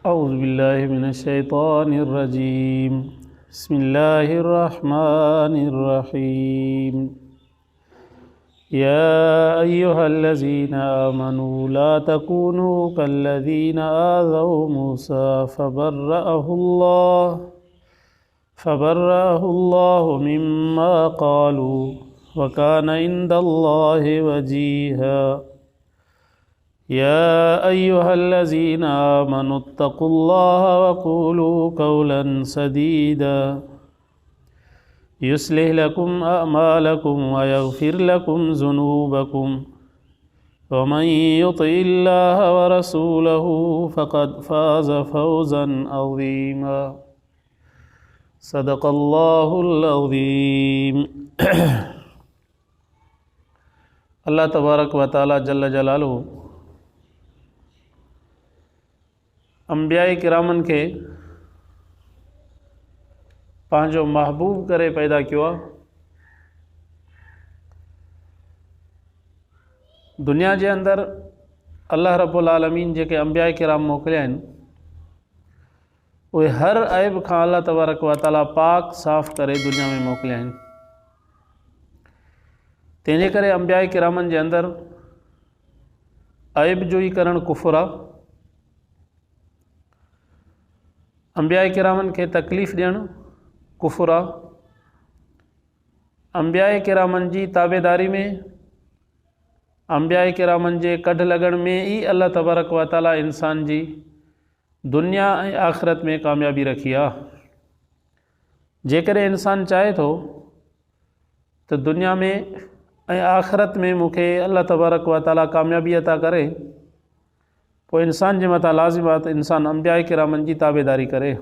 औज़ुबिल्लाहिमिनश्शैतानिर्रजीम बिस्मिल्लाहिर्रहमानिर्रहीम या अय्युहल्लज़ीना आमनू ला तकूनू कल्लज़ीना आज़ौ मूसा फ़बर्रअहुल्लाहु मिम्मा क़ालू व कान इंदल्लाहि वजीहा या अय्युहल्लज़ीना आमनुत्तक़ुल्लाह वक़ूलू क़ौलन सदीदा युस्लिह लकुम अअमालकुम व यग़फ़िर लकुम ज़ुनूबकुम व मन युतिइल्लाह व रसूलहु फ़क़द फ़ाज़ फ़ौज़न अज़ीमा। सदक़ल्लाहुल अज़ीम। अल्लाह तबारक व तआला जल्ल जलालुहु अंबियाए किरामन के पंहिंजो महबूब करे पैदा किया। दुनिया के अंदर अल्लाह रब्बुल आलमीन जेके अंबियाए किराम मोकिलिया आहिनि उहे हर ऐब खां अल्लाह तबारक व तआला पाक साफ़ करे दुनिया में मोकिलिया आहिनि। तंहिंजे करे अंबियाए किरामन जे अंदर ऐब जोई करण कुफ़्र आहे। अंबियाए किरामन के तकलीफ़ ॾियणु कुफ़्र आहे। अंबियाए किरामन जी ताबेदारी में अंबियाए किरामन जे कढ लगण में ही अल्लाह तबारक व तआला इंसान जी दुनिया ऐं आख़िरत में कामयाबी रखी आहे। जेकॾहिं इंसान चाहे तो दुनिया में ऐं आख़िरत में मूंखे अल्लाह तबारक व तआला कामयाबी अता करे पोइ इंसान जे मथां लाज़िम आहे त इंसान अंबियाए किरामन जी ताबेदारी करे।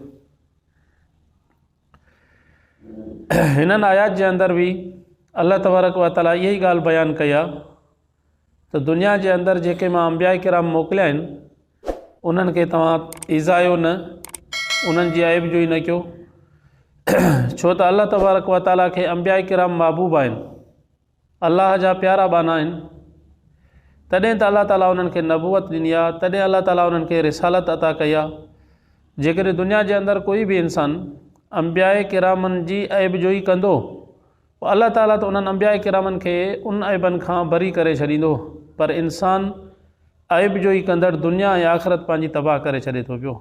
हिननि आयात जे अंदर भी अल्लाह तबारक व तआला यही ॻाल्हि बयान कई आहे त दुनिया जे अंदर जेके मां अंबियाए किराम मोकिलिया आहिनि उन्हनि खे तव्हां इज़ायो न, उन्हनि जी ऐब जोई न कयो। छो त अल्लाह तबारक व तआला खे अंबियाए किराम महबूब आहिनि, अल्लाह जा प्यारा बाना आहिनि। तॾहिं त अल्लाह ताला उन्हनि खे नबूवत ॾिनी आहे, तॾहिं अल्लाह ताला उन्हनि खे रिसालत अता कई आहे। जेकॾहिं दुनिया जे अंदर कोई भी इंसान अंबियाए किरामन जी ऐब जोई कंदो पोइ अल्लाह ताला त उन्हनि अंबियाए किरामन खे उन ऐबनि खां बरी करे छॾींदो, पर इंसान ऐब जोई कंदड़ दुनिया ऐं आख़िरत पंहिंजी तबाह करे छॾे थो पियो।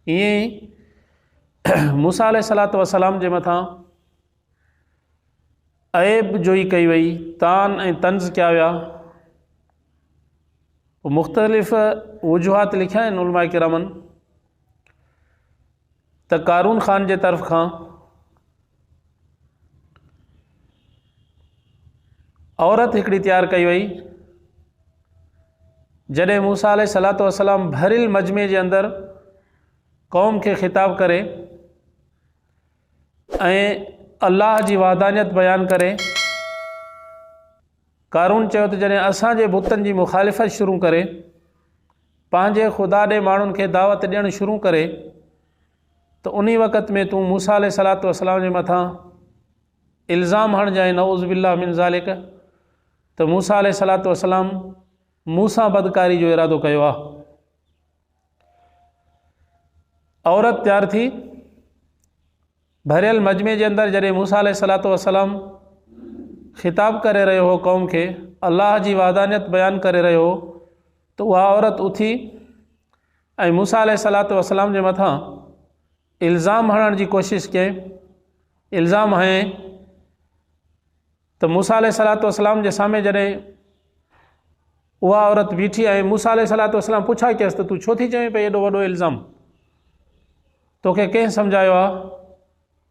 ईअं ई मूसा अलैहिस्सलातु वस्सलाम जे मथां ऐब जोई कई वई, तान ऐं तंज़ कया विया। मुख़्तलिफ़ वजूहात लिखिया आहिनि उलमाए किरामन त कारून ख़ान जे तरफ़ खां औरत हिकिड़ी तैयार कई वई। जॾहिं मूसा अलैहिस्सलातु वस्सलाम भरियल मजमे जे अंदर कौम के ख़िताब करे ऐं अल्लाह जी वहदानियत बयान करे, कारून चयो त जॾहिं असांजे बुतनि जी मुखालिफ़त शुरू करे, पंहिंजे ख़ुदा ॾे माण्हुनि खे दावत ॾियणु शुरू करे त उन वक़्त में तूं मूसा अलैहिस्सलातु वस्सलाम जे मथां इल्ज़ाम हणजांइ नऊज़ बिल्लाह मिन ज़ालिक त मूसा अलैहिस्सलातु वस्सलाम मूसा बदकारी जो इरादो कयो आहे। औरत तैयार थी भरियल मजमे जे अंदर जॾहिं मूसा अलैहिस्सलातु वस्सलाम ख़िताब करे रहियो हो कौम खे, अल्लाह जी वहदानियत बयान करे रहियो हो, तो उहा औरत उथी ऐं मूसा अलैहिस्सलातु वस्सलाम जे मथां इल्ज़ाम हणण जी कोशिशि कयईं। इल्ज़ाम हयईं त मूसा अलैहिस्सलातु वस्सलाम जे साम्हूं जॾहिं उहा औरत बीठी ऐं मूसा अलैहिस्सलातु वस्सलाम पुछा कयसि त तूं छो थी चवीं पई एॾो वॾो इल्ज़ाम, तोखे कंहिं सम्झायो आहे?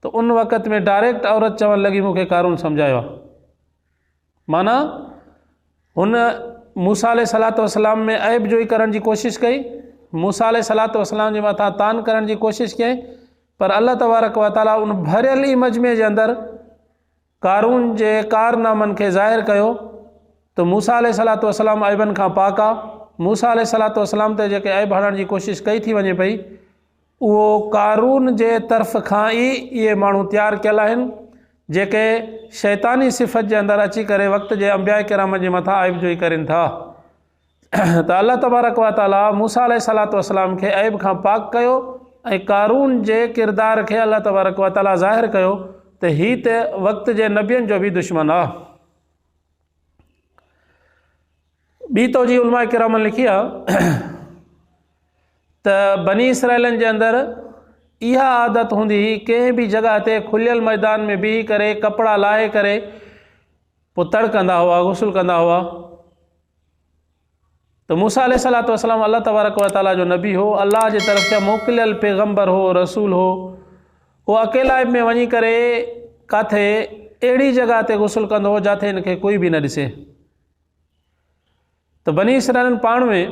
त उन वक़्त में डायरेक्ट औरत चवणु लॻी मूंखे कारून सम्झायो आहे। माना हुन मूसा अलैहिस्सलातु वस्सलाम में ऐब जोई करण जी कोशिशि कई, मूसा अलैहिस्सलातु वस्सलाम जे मथां तान करण जी कोशिशि कयईं, पर अल्लाह तबारक व तआला उन भरियल ई मजमे जे अंदर कारून जे कारनामनि खे ज़ाहिर कयो त मूसा अलैहिस्सलातु वस्सलाम ऐबनि खां पाक आहे। मूसा अलैहिस्सलातु वस्सलाम ते जेके ऐब हणण जी कोशिशि कई थी वञे पई उहो कारून जे तरफ़ खां ई इहे माण्हू तैयार कयल आहिनि जेके शैतानी सिफ़त जे अंदरि अची करे वक़्त जे अंबिया किराम जे मथां आइब जोई करनि था। त अल्लाह तबारक व ताला मूसा अलैहिस्सलातु वस्सलाम खे ऐब खां पाक कयो ऐं कारून जे किरदार खे अल्लाह तबारक व ताला ज़ाहिर कयो त ही त वक़्त जे नबियनि जो बि दुश्मन आहे। ॿी तौजी उलमा किरामन लिखी आहे त बनी इसराइलनि जे अंदरि इहा आदत हूंदी हुई, कंहिं बि जॻह ते खुलियल मैदान में बीही करे कपिड़ा लाहे करे पोइ तड़ कंदा हुआ, गुस्ल कंदा हुआ। तो मूसा अलैहिस्सलातु वस्सलाम अल्लाह तबारक व ताला जो नबी हो, अल्लाह जे तरफ़ जा मोकिलियल पैगम्बर हो, रसूल हो। वो अकेला में वञी करे काथे अहिड़ी जॻह ते गुस्ल कंदो हो जिथे हिनखे कोई बि न ॾिसे। तो बनी इसराइलनि पाण में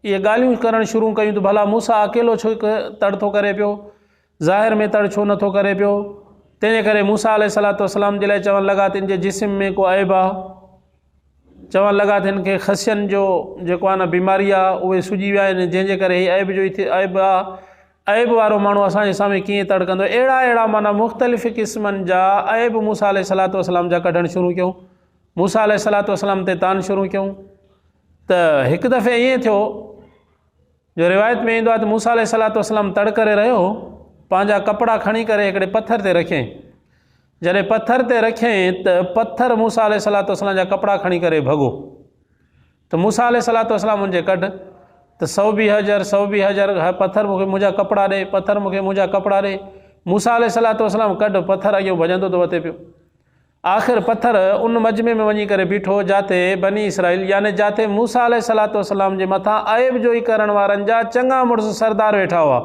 ये ॻाल्हियूं करणु शुरू कयूं त भला मूसा अकेलो छो तड़ थो करे पियो, ज़ाहिर में तड़ छो नथो करे पियो। तंहिंजे करे मूसा अलैहिस्सलातु वस्सलाम जे लाइ चवणु लॻा त इन जे जिस्म में को ऐब आहे, चवणु लॻा त हिन खे ख़सियनि जो जेको आहे न बीमारी आहे उहे सुॼी विया आहिनि, जंहिंजे करे हीअ ऐब जो ई ऐब आहे। ऐब वारो माण्हू असांजे साम्हूं कीअं तड़ कंदो। अहिड़ा माना मुख़्तलिफ़ क़िस्मनि जा ऐब मूसा अलैहिस्सलातु वस्सलाम जा कढणु शुरू कयूं, मूसा अलैहिस्सलातु वस्सलाम ते तान शुरू कयूं। त हिकु दफ़े ईअं थियो जो रिवायत में ईंदो आहे त मूसा अलैहिस्सलातु वस्सलाम तड़ करे रहियो, पंहिंजा कपिड़ा खणी करे हिकिड़े पथर ते रखियईं। जॾहिं पथर ते रखियईं त पथर मूसा अलैहिस्सलातु वस्सलाम जा कपिड़ा खणी करे भॻो। त मूसा अलैहिस्सलातु वस्सलाम हुनजे कढ त सौ बि हज़र पथर मूंखे मुंहिंजा कपिड़ा ॾे, पथर मूंखे मुंहिंजा कपिड़ा ॾे। मूसा अलैहिस्सलातु वस्सलाम कढ, पथर अॻियो भॼंदो थो वते पियो। आख़िर पथर उन मजमे में वञी करे बीठो जाते बनी इसराइल यानी जाते मूसा अलैहिस्सलातु वस्सलाम जे मथां ऐब जो ई करण वारनि जा चङा मुड़ुस सरदार वेठा हुआ।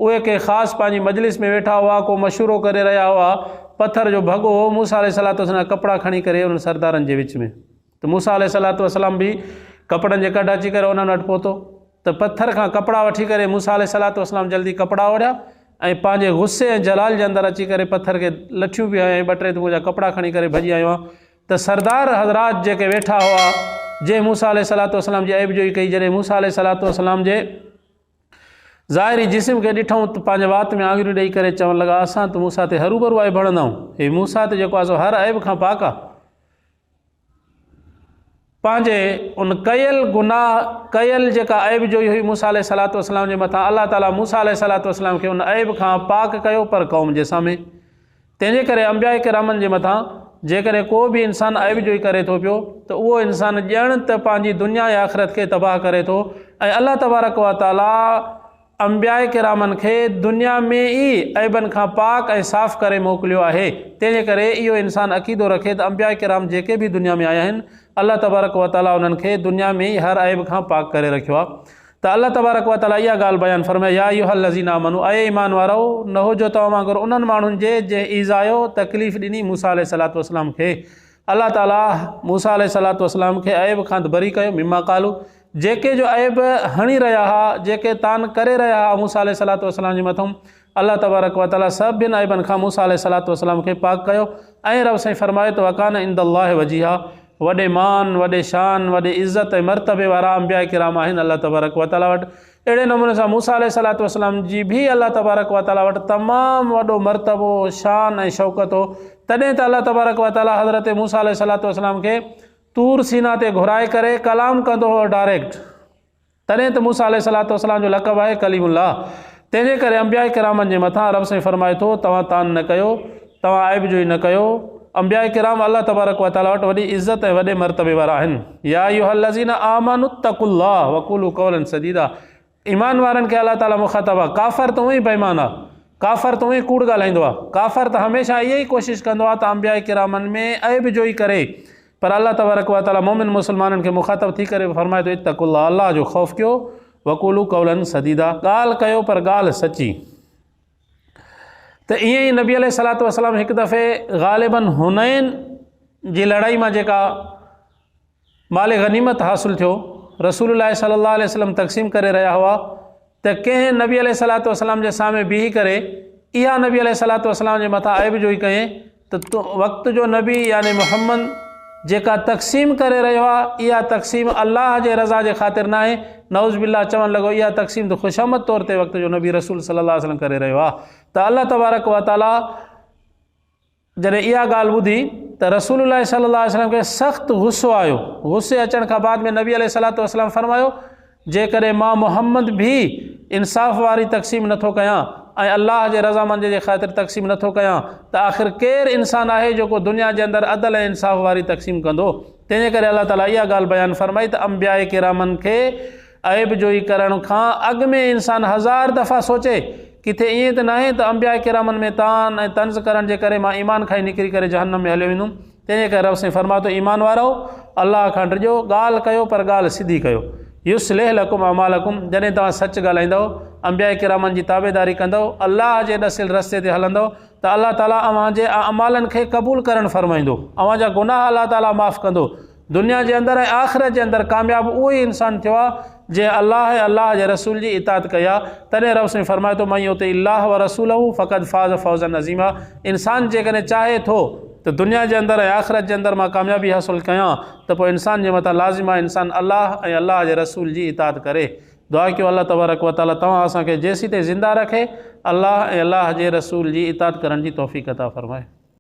उहे के ख़ासि पंहिंजी मजलिस में वेठा हुआ, को मशूरो करे रहिया हुआ। पत्थर जो भॻो मूसा अलैहिस्सलातु वस्सलाम कपिड़ा खणी करे उन सरदारनि जे विच में। त मूसा अलैहिस्सलातु वस्सलाम बि कपिड़नि जे कढ अची करे उन्हनि वटि पहुतो त पत्थर खां कपिड़ा वठी करे मूसा अलैहिस्सलातु वस्सलाम जल्दी कपिड़ा ओढ़िया ऐं पंहिंजे गुस्से ऐं जलाल जे अंदरि अची करे पत्थर खे लठियूं बि हयूं, ॿ टे त मुंहिंजा कपिड़ा खणी करे भॼी आयो आहे। त सरदार हज़रात जेके वेठा हुआ जे मूसा अलैहिस्सलातु वस्सलाम जे ऐब जो ई कई, जॾहिं मूसा अलैहिस्सलातु वस्सलाम जे ज़ाहिरी जिस्म खे ॾिठूं त पंहिंजे वात में आङुरियूं ॾेई करे चवणु लॻा असां त मूसा ते हरू भरू ऐब हणंदा आहियूं, हे मूसा त जेको आहे सो हर ऐब खां पाक आहे। पंहिंजे उन कयल गुनाह कयल जेका ऐब जो ई हुई मूसा अलैहिस्सलातु वस्सलाम जे मथां, अल्लाह ताला मूसा अलैहिस्सलातु वस्सलाम खे उन ऐब खां पाक कयो पर क़ौम जे साम्हूं। तंहिंजे करे अंबिया किरामनि जे मथां जेकॾहिं को बि इंसानु ऐब जो ई करे थो पियो त उहो इंसानु ॼण त पंहिंजी दुनिया या आख़िरत खे तबाह करे थो। ऐं अल्लाह तबारक व ताला अंबिया किरामनि खे दुनिया में ई ऐबनि खां पाक ऐं साफ़ करे मोकिलियो आहे। तंहिंजे करे इहो इंसानु अक़ीदो रखे त अंबिया किराम जेके बि दुनिया में आया आहिनि अल्लाह तबारक व ताला उन्हनि खे दुनिया में ई हर ऐब खां पाक करे रखियो आहे। त अल्लाह तबारक व ताला इहा ॻाल्हि बयानु फरमाए या अय्युहल्लज़ीना आमनू, ऐं ईमान वारो न हुजो तव्हां वांगुरु उन्हनि माण्हुनि जे ईज़ायो तकलीफ़ ॾिनी मूसा अलैहिस्सलातु वस्सलाम खे। अल्लाह ताला मूसा अलैहिस्सलातु वस्सलाम खे ऐब खां बरी कयो, मिमा कालू जेके जो ऐब हणी रहिया हुआ, जेके तान करे रहिया हुआ मूसा अलैहिस्सलातु वस्सलाम जे मथां, अल्लाह तबारक व ताला सभिनि ऐबनि खां मूसा अलैहिस्सलातु वस्सलाम खे पाक कयो। ऐं रब साईं फरमाए त वकान इंदल्लाहि वजीहा, वॾे मान वॾे शान वॾे इज़त ऐं मर्तबे वारा अंबिया किराम आहिनि अल्लाह तबारक व ताला वटि। अहिड़े नमूने सां मूसा अलैहिस्सलातु वस्सलाम जी बि अल्लाह तबारक व ताला वटि तमामु वॾो मर्तबो शान ऐं शौक़त हो। तॾहिं त अल्लाह तबारक व ताला हज़रत मूसा अलैहिस्सलातु वस्सलाम खे तूर सीना ते घुराए करे कलाम कंदो हो डायरेक्ट। तॾहिं त मूसा अलैहिस्सलातु वस्सलाम जो लक़ब आहे कलीमुल्लाह। तंहिंजे करे अंबिया किरामनि जे मथां रब साईं फरमाए थो तव्हां तान न कयो, तव्हां ऐब जो ई न कयो। अंबिया किराम अल्लाह तबारक व ताला वटि वॾी इज़त ऐं वॾे मर्तबे वारा आहिनि। या अय्युहल्लज़ीना आमनू तक़ुल्लाह वक़ूलू क़ौलन सदीदा, ईमान वारनि खे अल्लाह ताला मुख़ातब आहे। काफ़र त उहे ई बेईमान आहे, काफ़र त उहे ई कूड़ ॻाल्हाईंदो आहे, काफ़र त हमेशह इहा ई कोशिशि कंदो आहे त अंबिया किरामनि में ऐब जो ई करे। पर अल्लाह तबारक व ताला मोमिन मुसलमाननि खे मुख़ातब थी करे फरमाए थो इत्तक़ुल्लाह, अल्लाह जो ख़ौफ़ कयो, वक़ूलू क़ौलन सदीदा, ॻाल्हि कयो पर ॻाल्हि सची। त ईअं ई नबी अलैहिस्सलातु वस्सलाम हिकु दफ़े ग़ालिबन हुनैन जी लड़ाई मां जेका माले गनीमत हासिलु थियो, रसूलुल्लाह सल्लल्लाहु अलैहि वसल्लम तक़सीम करे रहिया हुआ त कंहिं नबी अलैहिस्सलातु वस्सलाम जे साम्हूं बीही करे इहा नबी अलैहिस्सलातु वस्सलाम जे मथां ऐब जो ई कयईं त वक़्त जो नबी यानी मुहम्मद जेका तक़सीम करे रहियो आहे इहा तक़सीम अल्लाह जे रज़ा जे ख़ातिर न आहे। नऊज़ बिल्लाह चवणु लॻो इहा तक़सीम त ख़ुशामद तौर ते वक़्त जो नबी रसूल सल्लल्लाहु अलैहि वसल्लम करे रहियो आहे। त अल्लाह तबारक व ताला जॾहिं इहा ॻाल्हि ॿुधी तो रसूलुल्लाह सल्लल्लाहु अलैहि वसल्लम के सख़्त गुस्सो आयो। गुस्से अचण खां बाद में नबी अलैहिस्सलातु वस्सलाम फरमायो जेकॾहिं मां मोहम्मद भी इंसाफ़ वारी तक़सीम नथो कयां ऐं अल्लाह जे रज़ामंदी जे ख़ातिर तक़सीम नथो कयां त आख़िर केरु इंसानु आहे जेको दुनिया जे अंदरि अदल ऐं इंसाफ़ वारी तक़सीम कंदो। तंहिंजे करे अल्लाह ताला इहा ॻाल्हि बयानु फरमाई त अंबिया किरामनि खे ऐब जोई करण खां अॻु में इंसानु 1000 दफ़ा सोचे किथे ईअं त न आहे त अंबिया किरामनि में तान ऐं तंज़ करण जे करे मां ईमान खां ई निकिरी करे जहन्नम में हलियो वेंदुमि। तंहिंजे करे रब साईं फरमा थो ईमान वारो अल्लाह खां डिॼो, ॻाल्हि कयो पर ॻाल्हि सिधी कयो। युस्लिह लकुम अमालकुम, जॾहिं तव्हां सच ॻाल्हाईंदव, अंबिया किरामनि जी ताबेदारी कंदव, अल्लाह जे ॾसियल रस्ते ते हलंदव त अल्लाह ताला अव्हांजे अमालनि खे क़बूल करणु फरमाईंदो, अव्हांजा गुनाह अल्लाह ताला माफ़ कंदो। दुनिया जे अंदरि ऐं आख़िरत जे अंदरि कामयाबु उहो ई इंसानु थियो आहे जे अल्लाह जे रसूल जी इताअत कई आहे। तॾहिं रब साईं फरमाए थो मन युति अल्लाह व रसूलहू फ़क़द फ़ाज़ फ़ौज़न अज़ीमा। इंसानु जेकॾहिं चाहे थो त दुनिया जे अंदरि ऐं आख़िरत जे अंदरि मां कामयाबी हासिलु कयां त पोइ इंसान जे मथां लाज़िम आहे इंसानु अल्लाह ऐं अल्लाह जे रसूल जी इताअत करे। दुआ कयो अल्लाह तबारक व तआला तव्हां असांखे जेसीं ताईं ज़िंदा रखे अल्लाह ऐं अल्लाह जे रसूल जी इताअत करण जी तौफ़ीक़ अता फ़रमाए।